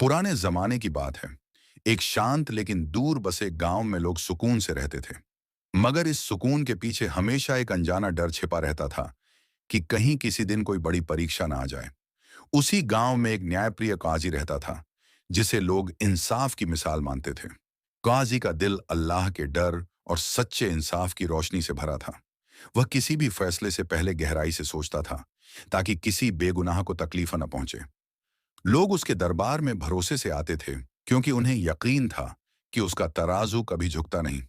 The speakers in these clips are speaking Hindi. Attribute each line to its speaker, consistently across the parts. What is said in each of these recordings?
Speaker 1: पुराने जमाने की बात है। एक शांत लेकिन दूर बसे गांव में लोग सुकून से रहते थे। मगर इस सुकून के पीछे हमेशा एक अनजाना डर छिपा रहता था कि कहीं किसी दिन कोई बड़ी परीक्षा ना आ जाए। उसी गांव में एक न्यायप्रिय काजी रहता था, जिसे लोग इंसाफ की मिसाल मानते थे। काजी का दिल अल्लाह के डर और सच्चे इंसाफ की रोशनी से भरा था। वह किसी भी फैसले से पहले गहराई से सोचता था, ताकि किसी बेगुनाह को तकलीफ न पहुंचे। लोग उसके दरबार में भरोसे से आते थे, क्योंकि उन्हें यकीन था कि उसका तराजू कभी झुकता नहीं।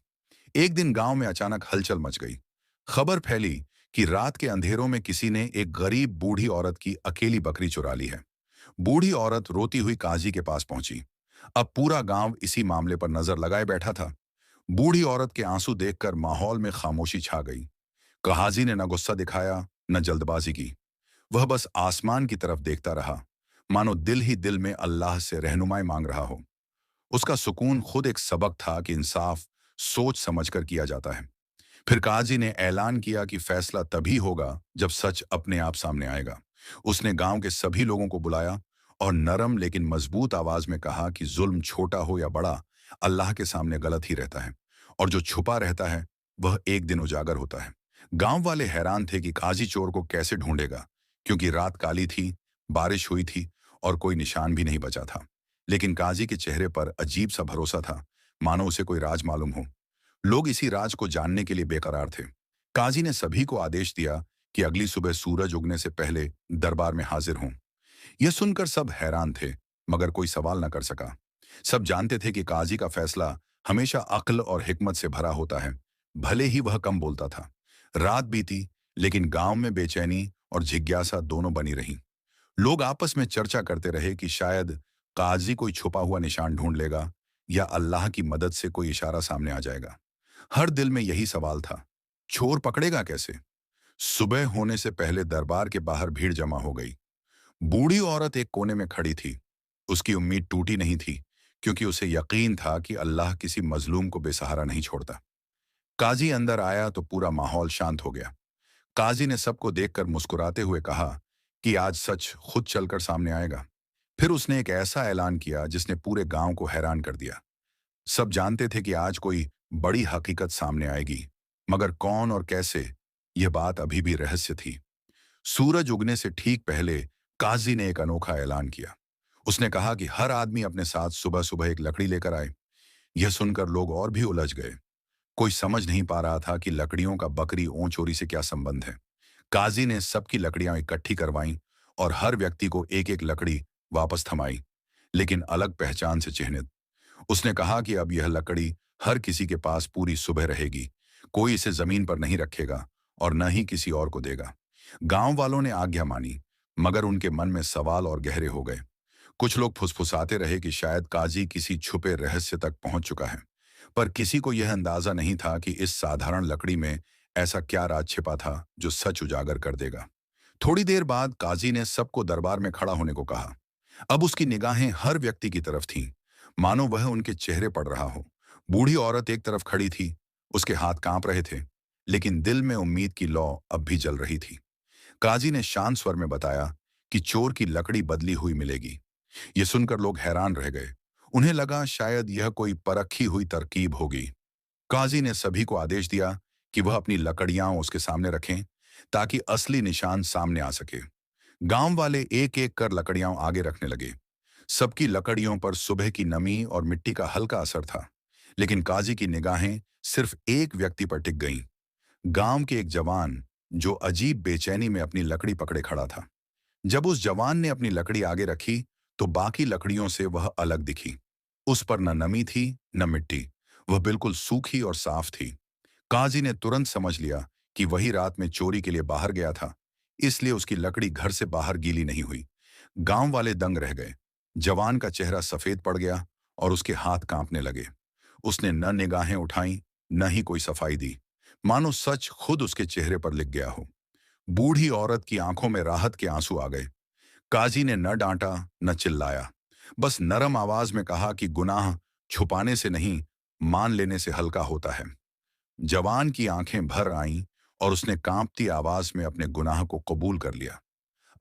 Speaker 1: एक दिन गांव में अचानक हलचल मच गई। खबर फैली कि रात के अंधेरों में किसी ने एक गरीब बूढ़ी औरत की अकेली बकरी चुरा ली है। बूढ़ी औरत रोती हुई काजी के पास पहुंची। अब पूरा गांव इसी मामले पर नजर लगाए बैठा था। बूढ़ी औरत के आंसू देखकर माहौल में खामोशी छा गई। काजी ने न गुस्सा दिखाया, न जल्दबाजी की। वह बस आसमान की तरफ देखता रहा, मानो दिल ही दिल में अल्लाह से रहनुमाई मांग रहा हो। उसका सुकून खुद एक सबक था कि इंसाफ सोच समझकर किया जाता है। फिर काजी ने ऐलान किया कि फैसला तभी होगा जब सच अपने आप सामने आएगा। उसने गांव के सभी लोगों को बुलाया और नरम लेकिन मजबूत आवाज में कहा कि जुल्म छोटा हो या बड़ा, अल्लाह के सामने गलत ही रहता है, और जो छुपा रहता है वह एक दिन उजागर होता है। गांव वाले हैरान थे कि काजी चोर को कैसे ढूंढेगा, क्योंकि रात काली थी, बारिश हुई थी और कोई निशान भी नहीं बचा था। लेकिन काजी के चेहरे पर अजीब सा भरोसा था, मानो उसे कोई राज मालूम हो। लोग इसी राज को जानने के लिए बेकरार थे। काजी ने सभी को आदेश दिया कि अगली सुबह सूरज उगने से पहले दरबार में हाजिर हों। यह सुनकर सब हैरान थे, मगर कोई सवाल न कर सका। सब जानते थे कि काजी का फैसला हमेशा अक्ल और हिकमत से भरा होता है, भले ही वह कम बोलता था। रात बीती, लेकिन गांव में बेचैनी और जिज्ञासा दोनों बनी रही। लोग आपस में चर्चा करते रहे कि शायद काजी कोई छुपा हुआ निशान ढूंढ लेगा, या अल्लाह की मदद से कोई इशारा सामने आ जाएगा। हर दिल में यही सवाल था, चोर पकड़ेगा कैसे? सुबह होने से पहले दरबार के बाहर भीड़ जमा हो गई। बूढ़ी औरत एक कोने में खड़ी थी। उसकी उम्मीद टूटी नहीं थी, क्योंकि उसे यकीन था कि अल्लाह किसी मजलूम को बेसहारा नहीं छोड़ता। काजी अंदर आया तो पूरा माहौल शांत हो गया। काजी ने सबको देखकर मुस्कुराते हुए कहा कि आज सच खुद चलकर सामने आएगा। फिर उसने एक ऐसा ऐलान किया जिसने पूरे गांव को हैरान कर दिया। सब जानते थे कि आज कोई बड़ी हकीकत सामने आएगी, मगर कौन और कैसे, यह बात अभी भी रहस्य थी। सूरज उगने से ठीक पहले काजी ने एक अनोखा ऐलान किया। उसने कहा कि हर आदमी अपने साथ सुबह सुबह एक लकड़ी लेकर आए। यह सुनकर लोग और भी उलझ गए। कोई समझ नहीं पा रहा था कि लकड़ियों का बकरी ओं चोरी से क्या संबंध है। काजी ने सबकी लकड़ियां इकट्ठी करवाईं और हर व्यक्ति को एक एक लकड़ी वापस थमाई, लेकिन अलग पहचान से चिन्हित। उसने कहा कि अब यह लकड़ी हर किसी के पास पूरी सुबह रहेगी। कोई इसे जमीन पर नहीं रखेगा और न ही किसी और को देगा। गांव वालों ने आज्ञा मानी, मगर उनके मन में सवाल और गहरे हो गए। कुछ लोग फुसफुसाते रहे कि शायद काजी किसी छुपे रहस्य तक पहुंच चुका है, पर किसी को यह अंदाजा नहीं था कि इस साधारण लकड़ी में ऐसा क्या राज छिपा था जो सच उजागर कर देगा। थोड़ी देर बाद काजी ने सबको दरबार में खड़ा होने को कहा। अब उसकी निगाहें हर व्यक्ति की तरफ थीं, मानो वह उनके चेहरे पढ़ रहा हो। बूढ़ी औरत एक तरफ खड़ी थी, उसके हाथ कांप रहे थे, लेकिन दिल में उम्मीद की लौ अब भी जल रही थी। काजी ने शांत स्वर में बताया कि चोर की लकड़ी बदली हुई मिलेगी। यह सुनकर लोग हैरान रह गए। उन्हें लगा शायद यह कोई परखी हुई तरकीब होगी। काजी ने सभी को आदेश दिया कि वह अपनी लकड़ियां उसके सामने रखें, ताकि असली निशान सामने आ सके। गांव वाले एक एक कर लकड़ियां आगे रखने लगे। सबकी लकड़ियों पर सुबह की नमी और मिट्टी का हल्का असर था, लेकिन काजी की निगाहें सिर्फ एक व्यक्ति पर टिक गईं। गांव के एक जवान, जो अजीब बेचैनी में अपनी लकड़ी पकड़े खड़ा था। जब उस जवान ने अपनी लकड़ी आगे रखी, तो बाकी लकड़ियों से वह अलग दिखी। उस पर न नमी थी, न मिट्टी। वह बिल्कुल सूखी और साफ थी। काजी ने तुरंत समझ लिया कि वही रात में चोरी के लिए बाहर गया था, इसलिए उसकी लकड़ी घर से बाहर गीली नहीं हुई। गांव वाले दंग रह गए। जवान का चेहरा सफेद पड़ गया और उसके हाथ कांपने लगे। उसने न निगाहें उठाई, न ही कोई सफाई दी, मानो सच खुद उसके चेहरे पर लिख गया हो। बूढ़ी औरत की आंखों में राहत के आंसू आ गए। काजी ने न डांटा, न चिल्लाया, बस नरम आवाज में कहा कि गुनाह छुपाने से नहीं, मान लेने से हल्का होता है। जवान की आंखें भर आईं और उसने कांपती आवाज में अपने गुनाह को कबूल कर लिया।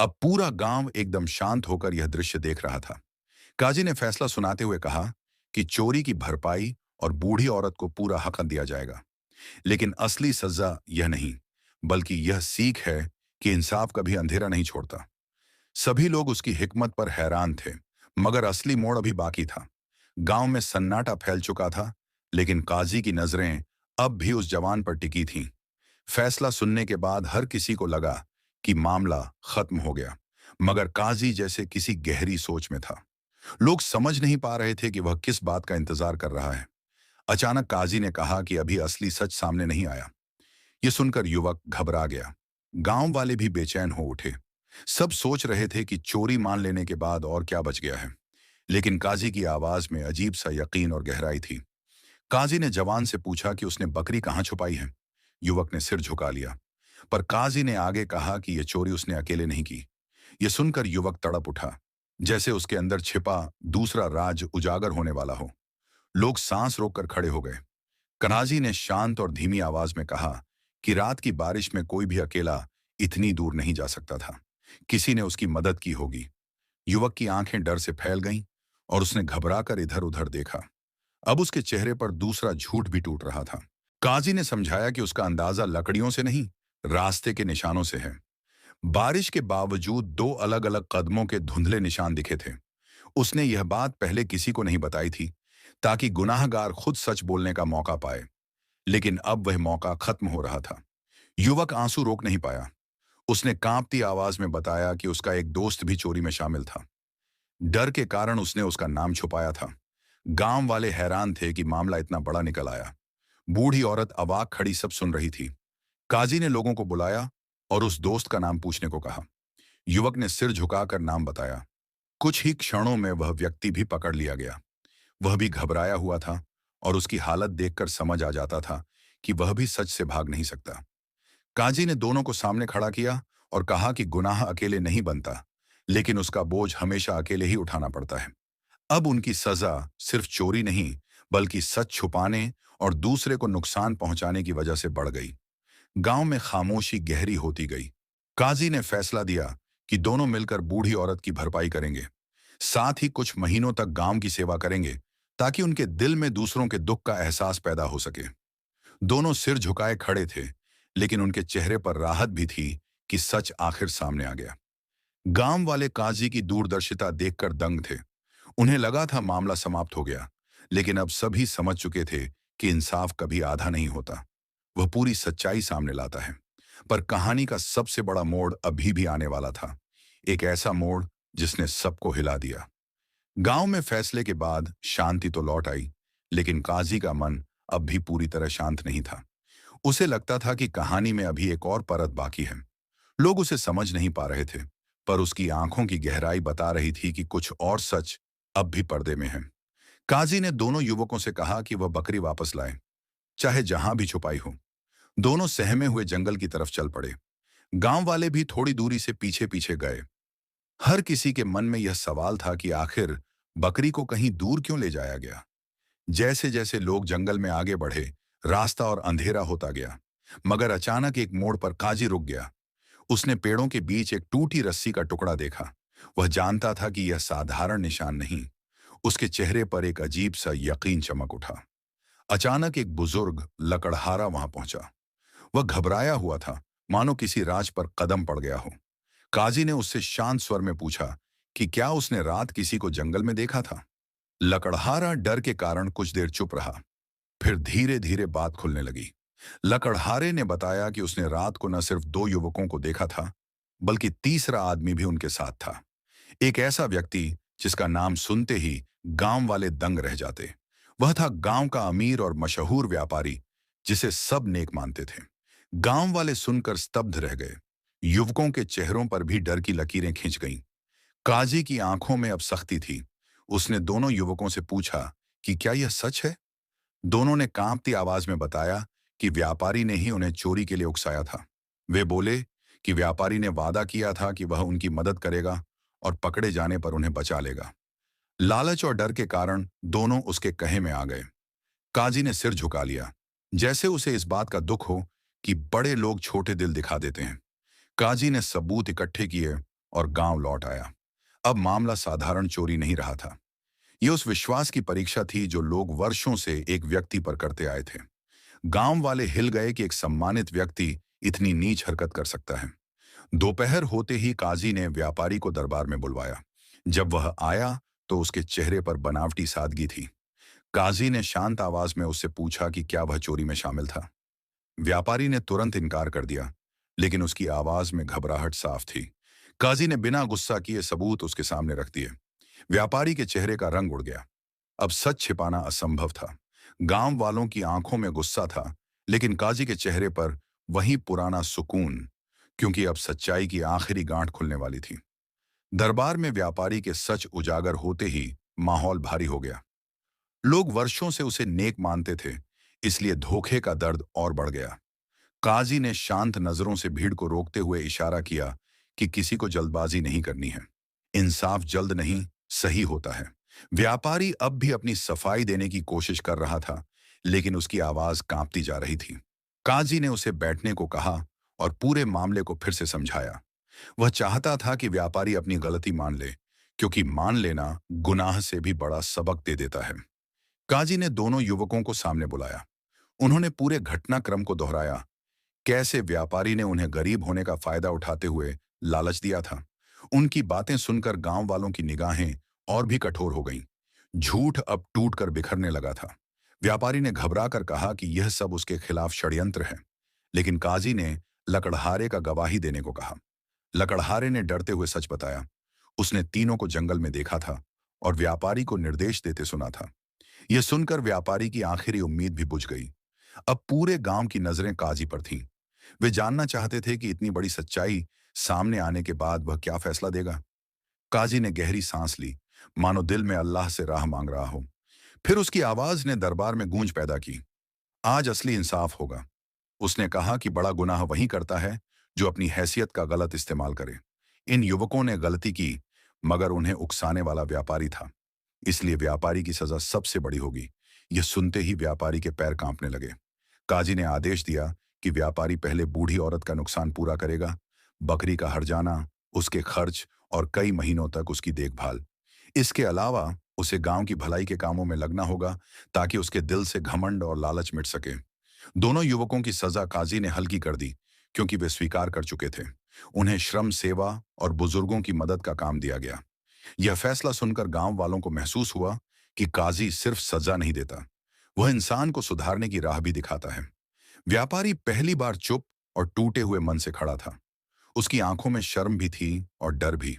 Speaker 1: अब पूरा गांव एकदम शांत होकर यह दृश्य देख रहा था। काजी ने फैसला सुनाते हुए कहा कि चोरी की भरपाई और बूढ़ी औरत को पूरा हक दिया जाएगा, लेकिन असली सजा यह नहीं, बल्कि यह सीख है कि इंसाफ कभी अंधेरा नहीं छोड़ता। सभी लोग उसकी हिकमत पर हैरान थे, मगर असली मोड़ अभी बाकी था। गांव में सन्नाटा फैल चुका था, लेकिन काजी की नजरें अब भी उस जवान पर टिकी थीं। फैसला सुनने के बाद हर किसी को लगा कि मामला खत्म हो गया, मगर काजी जैसे किसी गहरी सोच में था। लोग समझ नहीं पा रहे थे कि वह किस बात का इंतजार कर रहा है। अचानक काजी ने कहा कि अभी असली सच सामने नहीं आया। ये सुनकर युवक घबरा गया। गांव वाले भी बेचैन हो उठे। सब सोच रहे थे कि चोरी मान लेने के बाद और क्या बच गया है, लेकिन काजी की आवाज में अजीब सा यकीन और गहराई थी। काजी ने जवान से पूछा कि उसने बकरी कहाँ छुपाई है। युवक ने सिर झुका लिया, पर काजी ने आगे कहा कि यह चोरी उसने अकेले नहीं की। यह सुनकर युवक तड़प उठा, जैसे उसके अंदर छिपा दूसरा राज उजागर होने वाला हो। लोग सांस रोककर खड़े हो गए। कनाजी ने शांत और धीमी आवाज में कहा कि रात की बारिश में कोई भी अकेला इतनी दूर नहीं जा सकता था। किसी ने उसकी मदद की होगी। युवक की आंखें डर से फैल गईं और उसने घबराकर इधर उधर देखा। अब उसके चेहरे पर दूसरा झूठ भी टूट रहा था। काजी ने समझाया कि उसका अंदाजा लकड़ियों से नहीं, रास्ते के निशानों से है। बारिश के बावजूद दो अलग अलग कदमों के धुंधले निशान दिखे थे। उसने यह बात पहले किसी को नहीं बताई थी, ताकि गुनाहगार खुद सच बोलने का मौका पाए। लेकिन अब वह मौका खत्म हो रहा था। युवक आंसू रोक नहीं पाया। उसने कांपती आवाज में बताया कि उसका एक दोस्त भी चोरी में शामिल था। डर के कारण उसने उसका नाम छुपाया था। गांव वाले हैरान थे कि मामला इतना बड़ा निकल आया। बूढ़ी औरत अवाक खड़ी सब सुन रही थी। काजी ने लोगों को बुलाया और उस दोस्त का नाम पूछने को कहा। युवक ने सिर झुकाकर नाम बताया। कुछ ही क्षणों में वह व्यक्ति भी पकड़ लिया गया। वह भी घबराया हुआ था और उसकी हालत देखकर समझ आ जाता था कि वह भी सच से भाग नहीं सकता। काजी ने दोनों को सामने खड़ा किया और कहा कि गुनाह अकेले नहीं बनता, लेकिन उसका बोझ हमेशा अकेले ही उठाना पड़ता है। अब उनकी सजा सिर्फ चोरी नहीं, बल्कि सच छुपाने और दूसरे को नुकसान पहुंचाने की वजह से बढ़ गई। गांव में खामोशी गहरी होती गई। काजी ने फैसला दिया कि दोनों मिलकर बूढ़ी औरत की भरपाई करेंगे। साथ ही कुछ महीनों तक गांव की सेवा करेंगे, ताकि उनके दिल में दूसरों के दुख का एहसास पैदा हो सके। दोनों सिर झुकाए खड़े थे, लेकिन उनके चेहरे पर राहत भी थी कि सच आखिर सामने आ गया। गांव वाले काजी की दूरदर्शिता देखकर दंग थे। उन्हें लगा था मामला समाप्त हो गया, लेकिन अब सभी समझ चुके थे कि इंसाफ कभी आधा नहीं होता, वह पूरी सच्चाई सामने लाता है। पर कहानी का सबसे बड़ा मोड़ अभी भी आने वाला था। एक ऐसा मोड़ जिसने सबको हिला दिया। गांव में फैसले के बाद शांति तो लौट आई, लेकिन काजी का मन अब भी पूरी तरह शांत नहीं था। उसे लगता था कि कहानी में अभी एक और परत बाकी है। लोग उसे समझ नहीं पा रहे थे, पर उसकी आंखों की गहराई बता रही थी कि कुछ और सच अब भी पर्दे में है। काजी ने दोनों युवकों से कहा कि वह बकरी वापस लाए, चाहे जहां भी छुपाई हो। दोनों सहमे हुए जंगल की तरफ चल पड़े। गांव वाले भी थोड़ी दूरी से पीछे पीछे गए। हर किसी के मन में यह सवाल था कि आखिर बकरी को कहीं दूर क्यों ले जाया गया। जैसे जैसे लोग जंगल में आगे बढ़े, रास्ता और अंधेरा होता गया। मगर अचानक एक मोड़ पर काजी रुक गया। उसने पेड़ों के बीच एक टूटी रस्सी का टुकड़ा देखा। वह जानता था कि यह साधारण निशान नहीं। उसके चेहरे पर एक अजीब सा यकीन चमक उठा। अचानक एक बुजुर्ग लकड़हारा वहां पहुंचा। वह घबराया हुआ था, मानो किसी राज पर कदम पड़ गया हो। काजी ने उससे शांत स्वर में पूछा कि क्या उसने रात किसी को जंगल में देखा था। लकड़हारा डर के कारण कुछ देर चुप रहा, फिर धीरे धीरे बात खुलने लगी। लकड़हारे ने बताया कि उसने रात को न सिर्फ दो युवकों को देखा था, बल्कि तीसरा आदमी भी उनके साथ था। एक ऐसा व्यक्ति जिसका नाम सुनते ही गांव वाले दंग रह जाते। वह था गांव का अमीर और मशहूर व्यापारी, जिसे सब नेक मानते थे। गांव वाले सुनकर स्तब्ध रह गए। युवकों के चेहरों पर भी डर की लकीरें खिंच गईं। काजी की आंखों में अब सख्ती थी। उसने दोनों युवकों से पूछा कि क्या यह सच है। दोनों ने कांपती आवाज में बताया कि व्यापारी ने ही उन्हें चोरी के लिए उकसाया था। वे बोले कि व्यापारी ने वादा किया था कि वह उनकी मदद करेगा और पकड़े जाने पर उन्हें बचा लेगा। लालच और डर के कारण दोनों उसके कहे में आ गए। काजी ने सिर झुका लिया, जैसे उसे इस बात का दुख हो कि बड़े लोग छोटे दिल दिखा देते हैं। काजी ने सबूत इकट्ठे किए और गांव लौट आया। अब मामला साधारण चोरी नहीं रहा था। ये उस विश्वास की परीक्षा थी जो लोग वर्षों से एक व्यक्ति पर करते आए थे। गांव वाले हिल गए कि एक सम्मानित व्यक्ति इतनी नीच हरकत कर सकता है। दोपहर होते ही काजी ने व्यापारी को दरबार में बुलवाया। जब वह आया तो उसके चेहरे पर बनावटी सादगी थी। काजी ने शांत आवाज में उससे पूछा कि क्या वह चोरी में शामिल था। व्यापारी ने तुरंत इनकार कर दिया, लेकिन उसकी आवाज में घबराहट साफ थी। काजी ने बिना गुस्सा किए सबूत उसके सामने रख दिए। व्यापारी के चेहरे का रंग उड़ गया। अब सच छिपाना असंभव था। गांव वालों की आंखों में गुस्सा था, लेकिन काजी के चेहरे पर वही पुराना सुकून, क्योंकि अब सच्चाई की आखिरी गांठ खुलने वाली थी। दरबार में व्यापारी के सच उजागर होते ही माहौल भारी हो गया। लोग वर्षों से उसे नेक मानते थे, इसलिए धोखे का दर्द और बढ़ गया। काजी ने शांत नजरों से भीड़ को रोकते हुए इशारा किया कि किसी को जल्दबाजी नहीं करनी है। इंसाफ जल्द नहीं, सही होता है। व्यापारी अब भी अपनी सफाई देने की कोशिश कर रहा था, लेकिन उसकी आवाज कांपती जा रही थी। काजी ने उसे बैठने को कहा और पूरे मामले को फिर से समझाया। वह चाहता था कि व्यापारी अपनी गलती मान ले, क्योंकि मान लेना गुनाह से भी बड़ा सबक दे देता है। काजी ने दोनों युवकों को सामने बुलाया। उन्होंने पूरे घटनाक्रम को दोहराया, कैसे व्यापारी ने उन्हें गरीब होने का फायदा उठाते हुए लालच दिया था। उनकी बातें सुनकर गांव वालों की निगाहें और भी कठोर हो गईं। झूठ अब टूट कर बिखरने लगा था। व्यापारी ने घबरा कर कहा कि यह सब उसके खिलाफ षड्यंत्र है, लेकिन काजी ने लकड़हारे का गवाही देने को कहा। लकड़हारे ने डरते हुए सच बताया। उसने तीनों को जंगल में देखा था और व्यापारी को निर्देश देते सुना था। यह सुनकर व्यापारी की आखिरी उम्मीद भी बुझ गई। अब पूरे गांव की नजरें काजी पर थीं। वे जानना चाहते थे कि इतनी बड़ी सच्चाई सामने आने के बाद वह क्या फैसला देगा। काजी ने गहरी सांस ली, मानो दिल में अल्लाह से राह मांग रहा हो। फिर उसकी आवाज ने दरबार में गूंज पैदा की। आज असली इंसाफ होगा। उसने कहा कि बड़ा गुनाह वही करता है जो अपनी हैसियत का गलत इस्तेमाल करे। इन युवकों ने गलती की, मगर उन्हें उकसाने वाला व्यापारी था, इसलिए व्यापारी की सजा सबसे बड़ी होगी। यह सुनते ही व्यापारी के पैर कांपने लगे। काजी ने आदेश दिया कि व्यापारी पहले बूढ़ी औरत का नुकसान पूरा करेगा, बकरी का हर्जाना, उसके खर्च और कई महीनों तक उसकी देखभाल। इसके अलावा उसे गांव की भलाई के कामों में लगना होगा, ताकि उसके दिल से घमंड और लालच मिट सके। दोनों युवकों की सजा काजी ने हल्की कर दी, क्योंकि वे स्वीकार कर चुके थे। उन्हें श्रम सेवा और बुजुर्गों की मदद का काम दिया गया। यह फैसला सुनकर गांव वालों को महसूस हुआ कि काजी सिर्फ सजा नहीं देता, वह इंसान को सुधारने की राह भी दिखाता है। व्यापारी पहली बार चुप और टूटे हुए मन से खड़ा था। उसकी आंखों में शर्म भी थी और डर भी।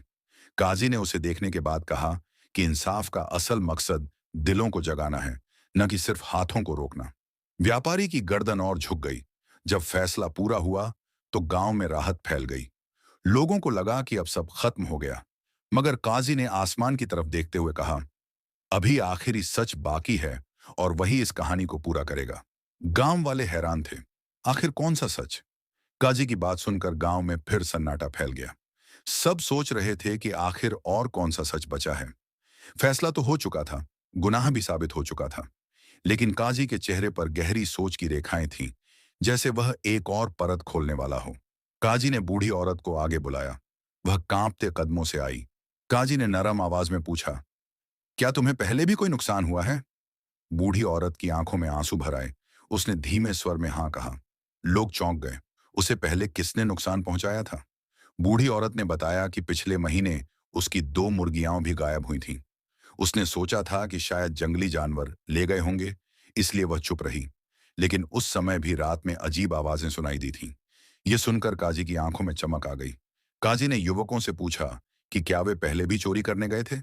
Speaker 1: काजी ने उसे देखने के बाद कहा कि इंसाफ का असल मकसद दिलों को जगाना है, न कि सिर्फ हाथों को रोकना। व्यापारी की गर्दन और झुक गई। जब फैसला पूरा हुआ तो गांव में राहत फैल गई। लोगों को लगा कि अब सब खत्म हो गया, मगर काजी ने आसमान की तरफ देखते हुए कहा, अभी आखिरी सच बाकी है और वही इस कहानी को पूरा करेगा। गांव वाले हैरान थे। आखिर कौन सा सच? काजी की बात सुनकर गांव में फिर सन्नाटा फैल गया। सब सोच रहे थे कि आखिर और कौन सा सच बचा है। फैसला तो हो चुका था, गुनाह भी साबित हो चुका था, लेकिन काजी के चेहरे पर गहरी सोच की रेखाएं थीं, जैसे वह एक और परत खोलने वाला हो। काजी ने बूढ़ी औरत को आगे बुलाया। वह कांपते कदमों से आई। काजी ने नरम आवाज में पूछा, क्या तुम्हें पहले भी कोई नुकसान हुआ है? बूढ़ी औरत की आंखों में आंसू भर आए। उसने धीमे स्वर में हाँ कहा। लोग चौंक गए। उसे पहले किसने नुकसान पहुंचाया था? बूढ़ी औरत ने बताया कि पिछले महीने उसकी 2 मुर्गियां भी गायब हुई थीं। उसने सोचा था कि शायद जंगली जानवर ले गए होंगे, इसलिए वह चुप रही। लेकिन उस समय भी रात में अजीब आवाजें सुनाई दी थीं। यह सुनकर काजी की आंखों में चमक आ गई। काजी ने युवकों से पूछा कि क्या वे पहले भी चोरी करने गए थे।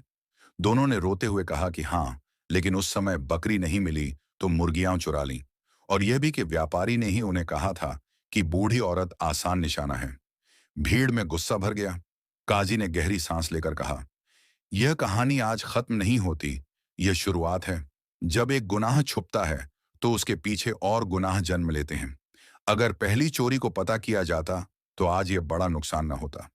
Speaker 1: दोनों ने रोते हुए कहा कि हाँ, लेकिन उस समय बकरी नहीं मिली तो मुर्गियां चुरा लीं। और यह भी कि व्यापारी ने ही उन्हें कहा था कि बूढ़ी औरत आसान निशाना है। भीड़ में गुस्सा भर गया। काजी ने गहरी सांस लेकर कहा, यह कहानी आज खत्म नहीं होती, यह शुरुआत है। जब एक गुनाह छुपता है तो उसके पीछे और गुनाह जन्म लेते हैं। अगर पहली चोरी को पता किया जाता तो आज यह बड़ा नुकसान न होता।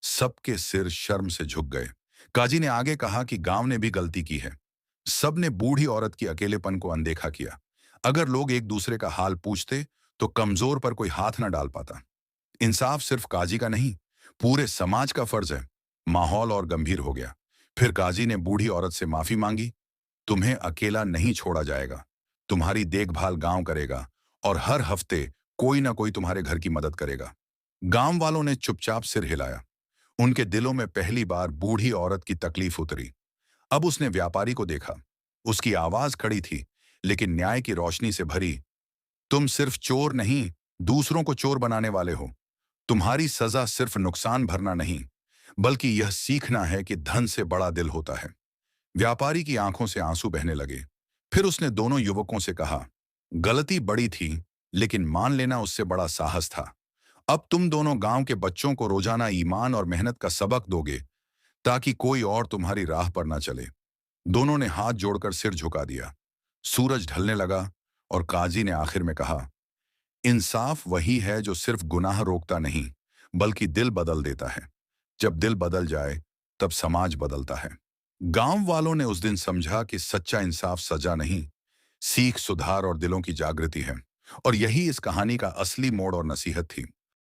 Speaker 1: सबके सिर शर्म से झुक गए। काजी ने आगे कहा कि गांव ने भी गलती की है। सबने बूढ़ी औरत की अकेलेपन को अनदेखा किया। अगर लोग एक दूसरे का हाल पूछते तो कमजोर पर कोई हाथ न डाल पाता। इंसाफ सिर्फ काजी का नहीं, पूरे समाज का फर्ज है। माहौल और गंभीर हो गया। फिर काजी ने बूढ़ी औरत से माफी मांगी तुम्हें अकेला नहीं छोड़ा जाएगा। तुम्हारी देखभाल गांव करेगा और हर हफ्ते कोई ना कोई तुम्हारे घर की मदद करेगा। गांव वालों ने चुपचाप सिर हिलाया। उनके दिलों में पहली बार बूढ़ी औरत की तकलीफ उतरी। अब उसने व्यापारी को देखा। उसकी आवाज खड़ी थी, लेकिन न्याय की रोशनी से भरी। तुम सिर्फ चोर नहीं, दूसरों को चोर बनाने वाले हो। तुम्हारी सजा सिर्फ नुकसान भरना नहीं, बल्कि यह सीखना है कि धन से बड़ा दिल होता है। व्यापारी की आंखों से आंसू बहने लगे। फिर उसने दोनों युवकों से कहा, गलती बड़ी थी, लेकिन मान लेना उससे बड़ा साहस था। अब तुम दोनों गांव के बच्चों को रोजाना ईमान और मेहनत का सबक दोगे, ताकि कोई और तुम्हारी राह पर ना चले। दोनों ने हाथ जोड़कर सिर झुका दिया। सूरज ढलने लगा और काजी ने आखिर में कहा, इंसाफ वही है जो सिर्फ गुनाह रोकता नहीं, बल्कि दिल बदल देता है। जब दिल बदल जाए, तब समाज बदलता है। गांव वालों ने उस दिन समझा कि सच्चा इंसाफ सजा नहीं, सीख, सुधार और दिलों की जागृति है। और यही इस कहानी का असली मोड़ और नसीहत थी।